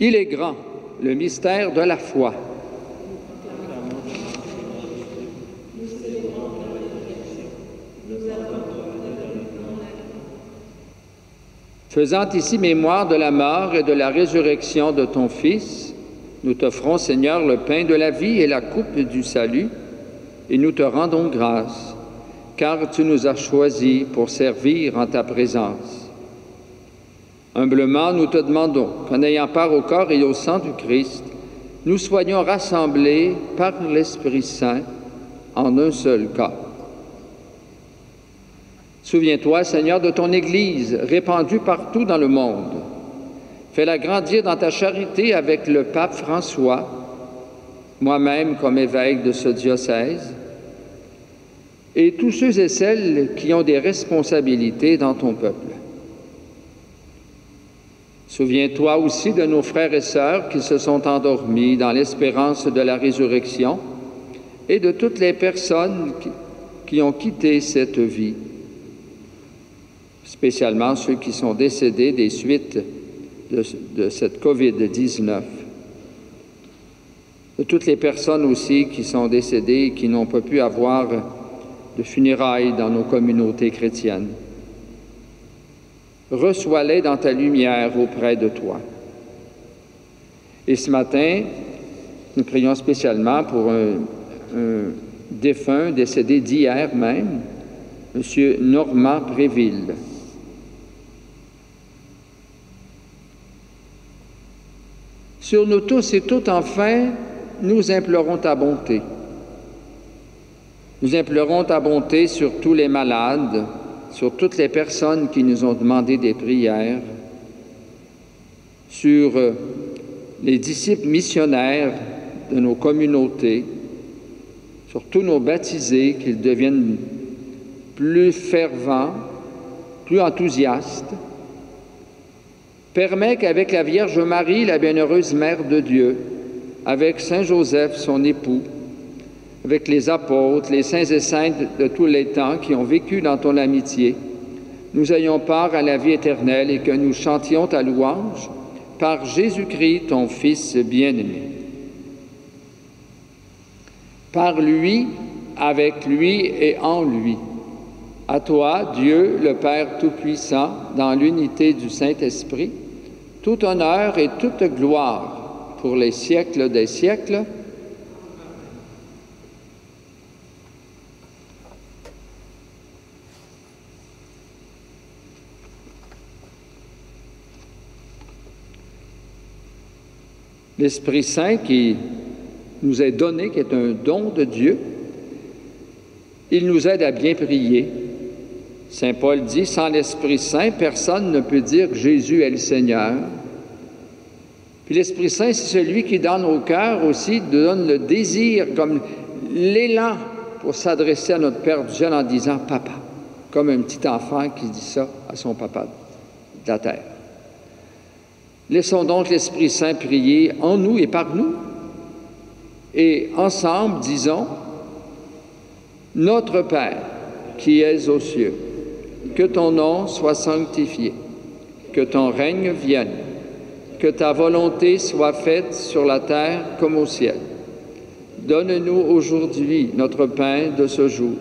Il est grand, le mystère de la foi. Faisant ici mémoire de la mort et de la résurrection de ton Fils, nous t'offrons, Seigneur, le pain de la vie et la coupe du salut, et nous te rendons grâce, car tu nous as choisis pour servir en ta présence. Humblement, nous te demandons qu'en ayant part au corps et au sang du Christ, nous soyons rassemblés par l'Esprit Saint en un seul corps. Souviens-toi, Seigneur, de ton Église répandue partout dans le monde. Fais-la grandir dans ta charité avec le pape François, moi-même comme évêque de ce diocèse, et tous ceux et celles qui ont des responsabilités dans ton peuple. Souviens-toi aussi de nos frères et sœurs qui se sont endormis dans l'espérance de la résurrection et de toutes les personnes qui ont quitté cette vie, spécialement ceux qui sont décédés des suites de cette COVID-19. De toutes les personnes aussi qui sont décédées et qui n'ont pas pu avoir de funérailles dans nos communautés chrétiennes. Reçois-les dans ta lumière auprès de toi. Et ce matin, nous prions spécialement pour un défunt décédé d'hier même, M. Normand Préville. Sur nous tous et toutes, enfin, nous implorons ta bonté. Nous implorons ta bonté sur tous les malades, sur toutes les personnes qui nous ont demandé des prières, sur les disciples missionnaires de nos communautés, sur tous nos baptisés, qu'ils deviennent plus fervents, plus enthousiastes. Permets qu'avec la Vierge Marie, la bienheureuse Mère de Dieu, avec Saint Joseph, son époux, avec les apôtres, les saints et saintes de tous les temps qui ont vécu dans ton amitié, nous ayons part à la vie éternelle et que nous chantions ta louange par Jésus-Christ, ton Fils bien-aimé. Par lui, avec lui et en lui. À toi, Dieu, le Père Tout-Puissant, dans l'unité du Saint-Esprit, tout honneur et toute gloire pour les siècles des siècles. L'Esprit Saint qui nous est donné, qui est un don de Dieu, il nous aide à bien prier. Saint Paul dit, sans l'Esprit Saint, personne ne peut dire que Jésus est le Seigneur. Puis l'Esprit Saint, c'est celui qui donne au cœur aussi, donne le désir, comme l'élan pour s'adresser à notre Père du ciel en disant « Papa », comme un petit enfant qui dit ça à son papa de la terre. Laissons donc l'Esprit Saint prier en nous et par nous. Et ensemble, disons, « Notre Père, qui es aux cieux, que ton nom soit sanctifié, que ton règne vienne, que ta volonté soit faite sur la terre comme au ciel. Donne-nous aujourd'hui notre pain de ce jour.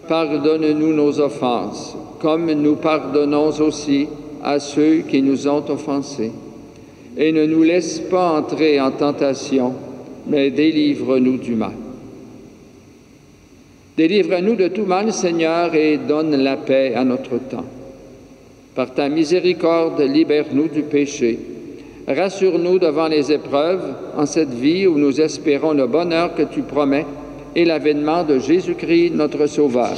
Pardonne-nous nos offenses, comme nous pardonnons aussi à ceux qui nous ont offensés. Et ne nous laisse pas entrer en tentation, mais délivre-nous du mal. Délivre-nous de tout mal, Seigneur, et donne la paix à notre temps. Par ta miséricorde, libère-nous du péché. Rassure-nous devant les épreuves en cette vie où nous espérons le bonheur que tu promets et l'avènement de Jésus-Christ, notre Sauveur.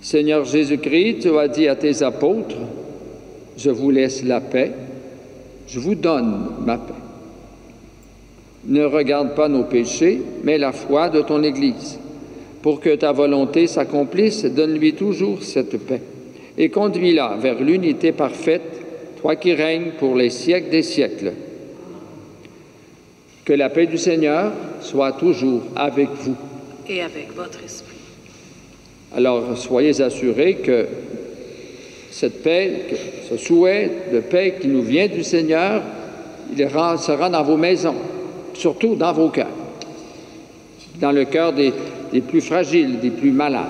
Seigneur Jésus-Christ, tu as dit à tes apôtres, « Je vous laisse la paix, je vous donne ma paix. » Ne regarde pas nos péchés, mais la foi de ton Église. Pour que ta volonté s'accomplisse, donne-lui toujours cette paix et conduis-la vers l'unité parfaite, toi qui règnes pour les siècles des siècles. Que la paix du Seigneur soit toujours avec vous. Et avec votre esprit. Alors, soyez assurés que cette paix, ce souhait de paix qui nous vient du Seigneur, il sera dans vos maisons, surtout dans vos cœurs, dans le cœur des plus fragiles, des plus malades.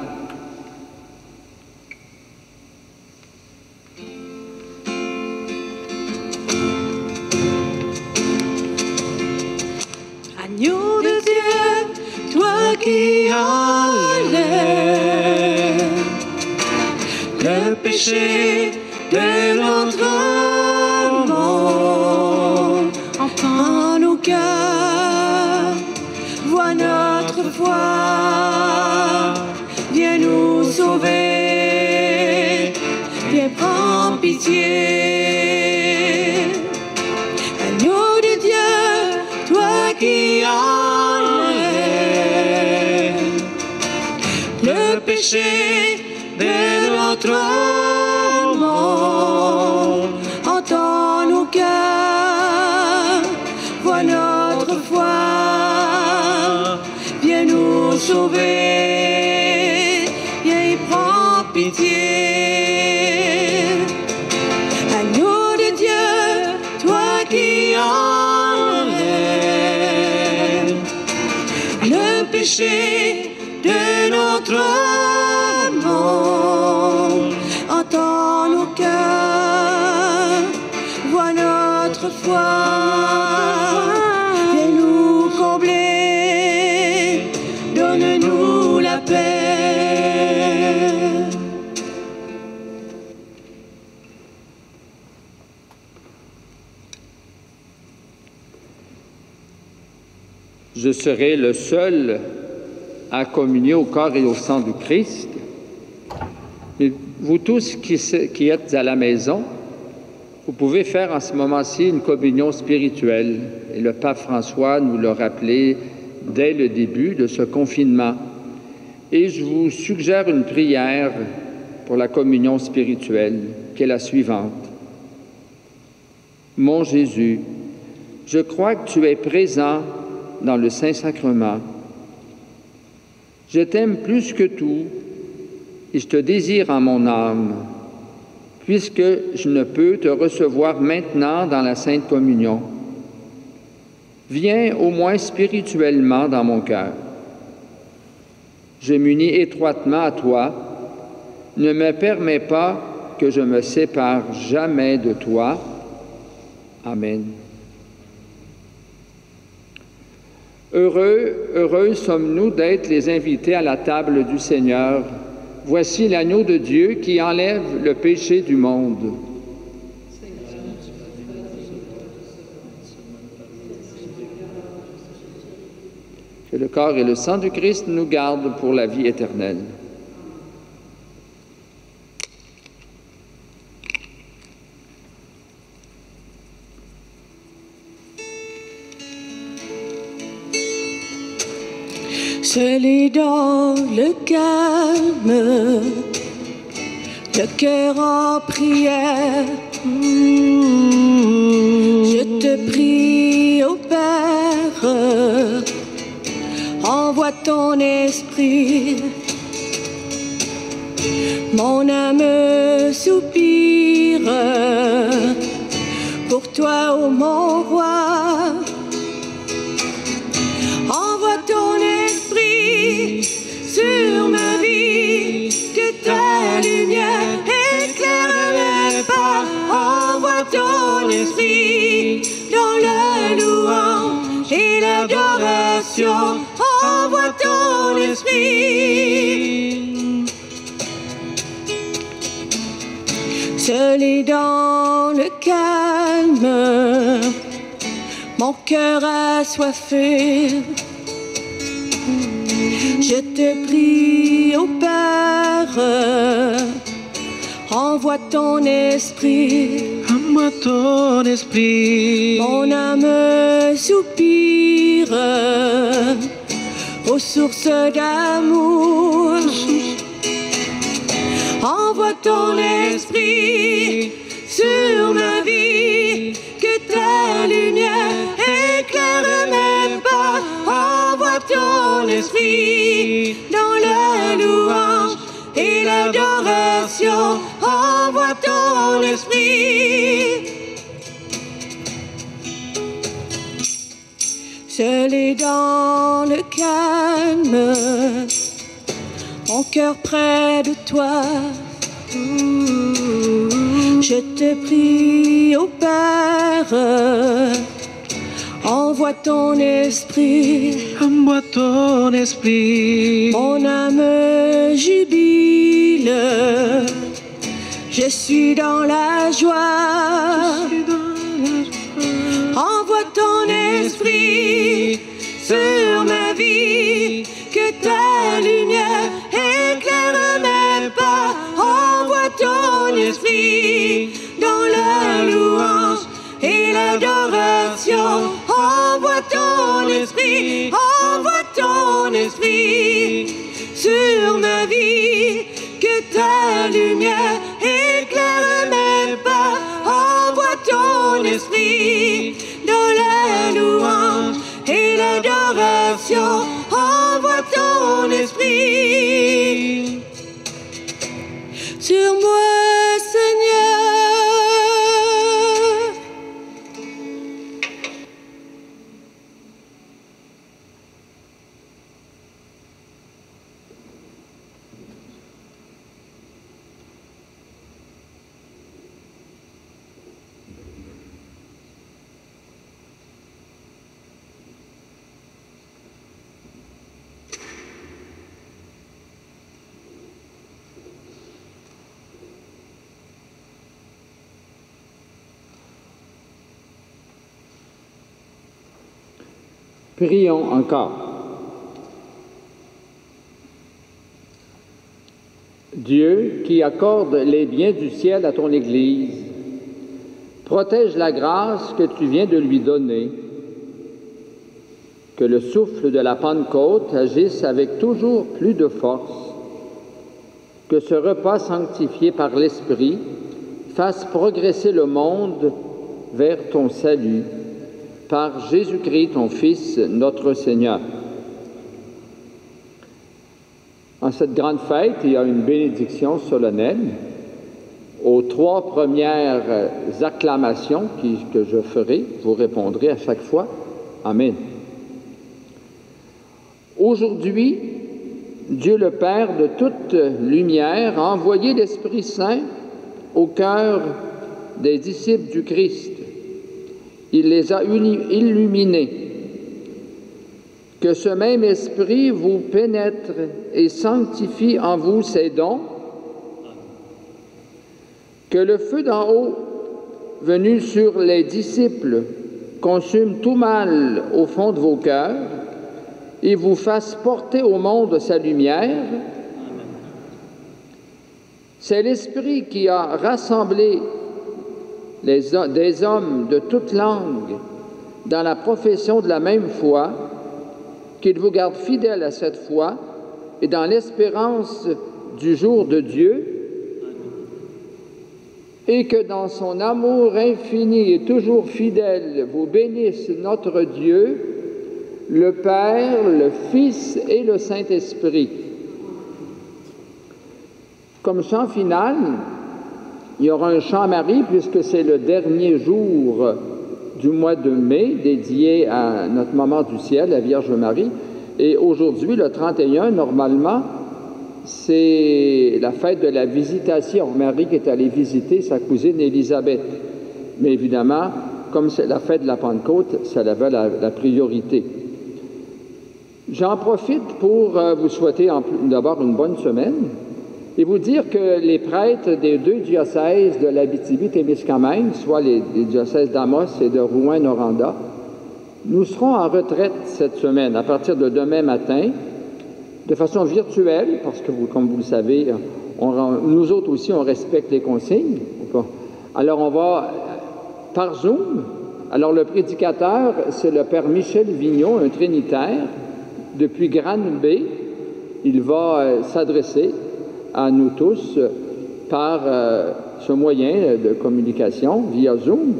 Agneau de Dieu, toi qui enlèves le péché de notre monde, entends nos cœurs, vois notre foi, viens nous sauver, viens prendre pitié. Agneau de Dieu, toi qui enlèves le péché de notre monde, entends nos cœurs, vois notre foi, viens nous sauver, viens y prendre pitié. Agneau de Dieu, toi qui enlèves le péché de notre monde, entends nos cœurs, vois notre foi, viens nous combler, donne-nous la paix. Je serai le seul à communier au corps et au sang du Christ. Mais vous tous qui êtes à la maison, vous pouvez faire en ce moment-ci une communion spirituelle. Et le pape François nous l'a rappelé dès le début de ce confinement. Et je vous suggère une prière pour la communion spirituelle, qui est la suivante. Mon Jésus, je crois que tu es présent dans le Saint-Sacrement. Je t'aime plus que tout et je te désire en mon âme, puisque je ne peux te recevoir maintenant dans la Sainte Communion. Viens au moins spirituellement dans mon cœur. Je m'unis étroitement à toi. Ne me permets pas que je me sépare jamais de toi. Amen. Heureux sommes-nous d'être les invités à la table du Seigneur. Voici l'agneau de Dieu qui enlève le péché du monde. Que le corps et le sang du Christ nous gardent pour la vie éternelle. Seul est dans le calme, le cœur en prière. Je te prie, ô Père, envoie ton esprit. Mon âme soupire pour toi, ô mon roi. Envoie ton esprit sur ma vie, que ta lumière éclaire mes pas. Envoie ton esprit dans la louange et l'adoration. Envoie ton esprit. Seul est dans le calme, mon cœur assoiffé. Je te prie, ô Père, envoie ton esprit. Envoie ton esprit. Mon âme soupire aux sources d'amour. Envoie ton esprit sur ma vie, que ta lumière éclaire mes pas. Envoie ton esprit dans la louange et l'adoration. Envoie ton esprit. Seul est dans le calme, mon cœur près de toi. Je te prie, ô Père, envoie ton esprit. Envoie ton esprit. Mon âme jubile, je suis dans la joie. Envoie ton esprit sur ma vie, que ta lumière éclaire mes pas. Envoie ton esprit dans la louange et l'adoration. Envoie ton esprit sur ma vie, que ta lumière éclaire mes pas. Envoie ton esprit dans la louange et l'adoration. Envoie ton esprit sur moi, Seigneur. Prions encore. Dieu, qui accorde les biens du ciel à ton Église, protège la grâce que tu viens de lui donner. Que le souffle de la Pentecôte agisse avec toujours plus de force. Que ce repas sanctifié par l'Esprit fasse progresser le monde vers ton salut. Par Jésus-Christ, ton Fils, notre Seigneur. En cette grande fête, il y a une bénédiction solennelle. Aux 3 premières acclamations que je ferai, vous répondrez à chaque fois. Amen. Aujourd'hui, Dieu le Père de toute lumière a envoyé l'Esprit Saint au cœur des disciples du Christ. Il les a illuminés. Que ce même Esprit vous pénètre et sanctifie en vous ses dons. Que le feu d'en haut, venu sur les disciples, consume tout mal au fond de vos cœurs et vous fasse porter au monde sa lumière. C'est l'Esprit qui a rassemblé des hommes de toute langue dans la profession de la même foi, qu'il vous garde fidèles à cette foi et dans l'espérance du jour de Dieu, et que dans son amour infini et toujours fidèle vous bénisse notre Dieu, le Père, le Fils et le Saint-Esprit. Comme chant final, il y aura un chant Marie, puisque c'est le dernier jour du mois de mai, dédié à notre maman du ciel, la Vierge Marie. Et aujourd'hui, le 31, normalement, c'est la fête de la visitation. Marie qui est allée visiter sa cousine Élisabeth. Mais évidemment, comme c'est la fête de la Pentecôte, ça avait la priorité. J'en profite pour vous souhaiter d'abord une bonne semaine et vous dire que les prêtres des 2 diocèses de l'Abitibi-Témiscamingue, soit les diocèses d'Amos et de Rouyn-Noranda, nous serons en retraite cette semaine, à partir de demain matin, de façon virtuelle, parce que, comme vous le savez, nous autres aussi, on respecte les consignes. Alors, on va par Zoom. Alors, le prédicateur, c'est le Père Michel Vignon, un trinitaire, depuis Granby. Il va s'adresser à nous tous par ce moyen de communication via Zoom.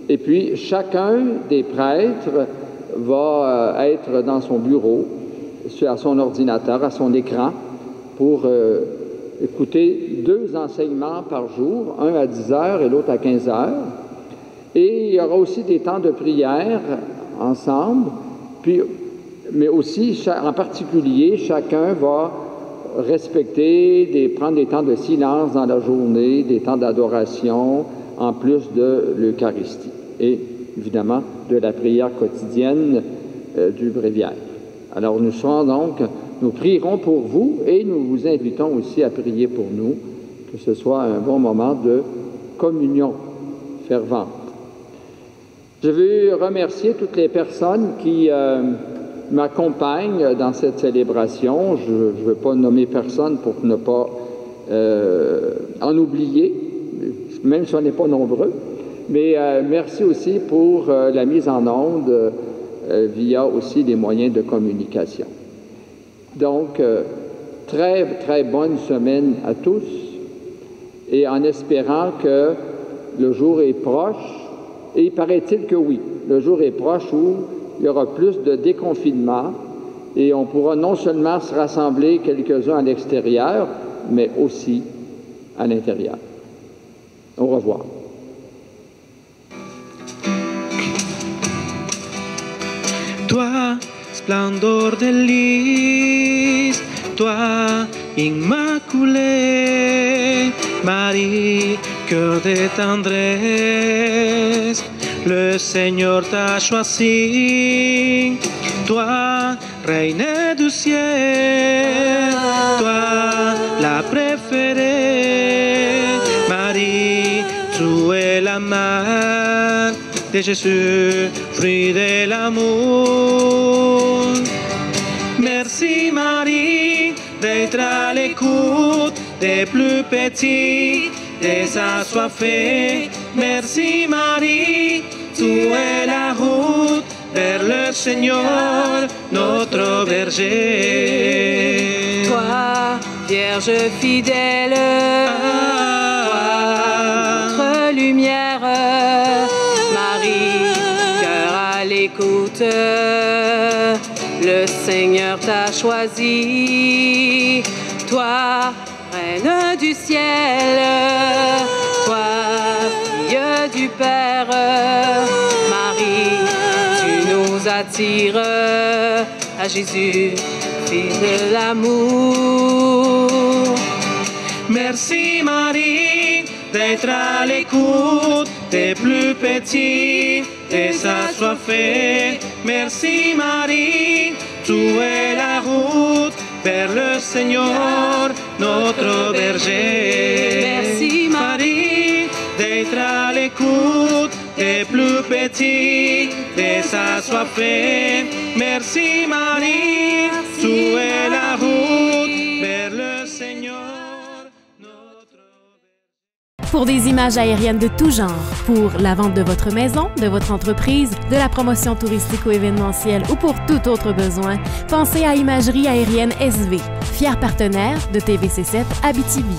Et puis, chacun des prêtres va être dans son bureau, à son ordinateur, à son écran, pour écouter 2 enseignements par jour, un à 10 heures et l'autre à 15 heures. Et il y aura aussi des temps de prière ensemble, mais aussi, en particulier, chacun va respecter, prendre des temps de silence dans la journée, des temps d'adoration, en plus de l'Eucharistie et, évidemment, de la prière quotidienne du bréviaire. Alors, nous prierons pour vous et nous vous invitons aussi à prier pour nous, que ce soit un bon moment de communion fervente. Je veux remercier toutes les personnes qui m'accompagnent dans cette célébration. Je ne veux pas nommer personne pour ne pas en oublier, même si on n'est pas nombreux. Mais merci aussi pour la mise en onde via aussi les moyens de communication. Donc, très, très bonne semaine à tous et en espérant que le jour est proche, et il paraît-il que oui, le jour est proche où il y aura plus de déconfinement et on pourra non seulement se rassembler quelques-uns à l'extérieur, mais aussi à l'intérieur. Au revoir. Toi, splendor de lys, toi, immaculée, Marie, cœur de tendresse, le Seigneur t'a choisi, toi, reine du ciel, toi, la préférée, Marie, tu es la mère de Jésus, fruit de l'amour. Merci Marie d'être à l'écoute des plus petits, des assoiffés. Merci Marie, tu es la route vers le Seigneur, notre berger. Toi, Vierge fidèle, toi, notre lumière, Marie, cœur à l'écoute, le Seigneur t'a choisi. Toi, Reine du ciel, toi, fille du Père, Marie, tu nous attires à Jésus, fils de l'amour. Merci Marie d'être à l'écoute des plus petits, des assoiffés. Merci Marie, tu es la route vers le Seigneur, notre berger. Merci Marie d'être à l'écoute des plus petits, des assoiffés. Merci Marie, tu es la route vers le Seigneur. Pour des images aériennes de tout genre, pour la vente de votre maison, de votre entreprise, de la promotion touristique ou événementielle ou pour tout autre besoin, pensez à Imagerie aérienne SV, fier partenaire de TVC7 Abitibi.